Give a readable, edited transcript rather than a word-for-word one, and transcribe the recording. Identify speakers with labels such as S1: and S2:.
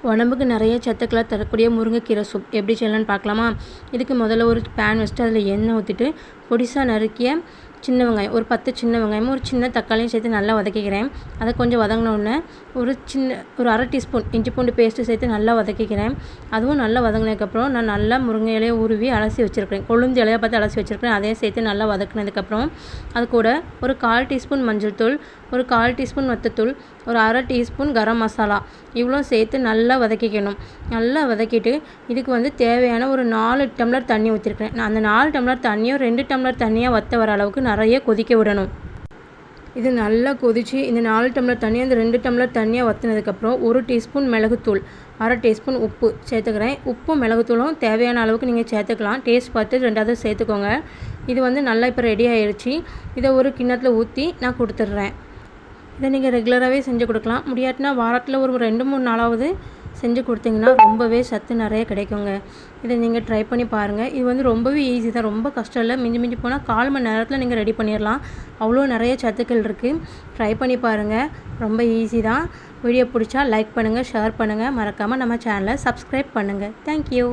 S1: உடம்புக்கு நிறைய சத்துக்களை தரக்கூடிய முருங்கைக்கீரை சூப் எப்படி செய்யலான்னு பார்க்கலாமா? இதுக்கு முதல்ல ஒரு பேன் வச்சுட்டு அதில் எண்ணெய் ஊற்றிட்டு பொடிசாக நறுக்கிய சின்ன வெங்காயம் ஒரு 10 சின்ன வெங்காயமும் ஒரு சின்ன தக்காளியும் சேர்த்து நல்லா வதக்கிக்கிறேன். அதை கொஞ்சம் வதங்கினோடனே ஒரு அரை டீஸ்பூன் இஞ்சி பூண்டு பேஸ்ட்டு சேர்த்து நல்லா வதக்கிக்கிறேன். அதுவும் நல்லா வதங்கினதுக்கப்புறம் நான் நல்லா முருங்கை இலையை உருவி அலசி வச்சுருக்கிறேன். கொழுந்து இலையை பார்த்து அலசி வச்சுருக்கிறேன். அதையும் சேர்த்து நல்லா வதக்கினதுக்கப்புறம் அது கூட ஒரு 1/4 டீஸ்பூன் மஞ்சள் தூள், ஒரு 1/4 டீஸ்பூன் வத்தத்தூள், ஒரு அரை டீஸ்பூன் கரம் மசாலா இவ்வளோ சேர்த்து நல்லா வதக்கிக்கணும். நல்லா வதக்கிட்டு இதுக்கு தேவையான ஒரு 4 டம்ளர் தண்ணி ஊற்றிருக்கிறேன். நான் அந்த 4 டம்ளர் தண்ணியும் 2 டம்ளர் தண்ணியாக வற்ற வர அளவுக்கு நிறைய கொதிக்க விடணும். இது நல்லா கொதித்து இந்த 4 டம்ளர் தண்ணி அந்த 2 டம்ளர் தண்ணியாக வற்றினதுக்கப்புறம் 1 டீஸ்பூன் மிளகுத்தூள், அரை டீஸ்பூன் உப்பு சேர்த்துக்கிறேன். உப்பும் மிளகுத்தூளும் தேவையான அளவுக்கு நீங்கள் சேர்த்துக்கலாம். டேஸ்ட் பார்த்து 2வது சேர்த்துக்கோங்க. இது நல்லா இப்போ ரெடி ஆயிடுச்சு. இதை ஒரு கிண்ணத்தில் ஊற்றி நான் கொடுத்துட்றேன். இதை நீங்கள் ரெகுலராகவே செஞ்சு கொடுக்கலாம். முடியாட்டினா வாரத்தில் ஒரு 2-3 நாளாவது செஞ்சு கொடுத்தீங்கன்னா ரொம்பவே சத்து நிறைய கிடைக்குங்க. இதை நீங்கள் ட்ரை பண்ணி பாருங்கள். இது ரொம்பவே ஈஸி தான், ரொம்ப கஷ்டம் இல்லை. மிஞ்சி போனால் 1/4 மணி நேரத்தில் நீங்கள் ரெடி பண்ணிடலாம். அவ்வளோ நிறைய சத்துக்கள் இருக்குது. ட்ரை பண்ணி பாருங்கள், ரொம்ப ஈஸி தான். வீடியோ பிடிச்சா லைக் பண்ணுங்கள், ஷேர் பண்ணுங்கள், மறக்காமல் நம்ம சேனலை சப்ஸ்கிரைப் பண்ணுங்கள். தேங்க்யூ.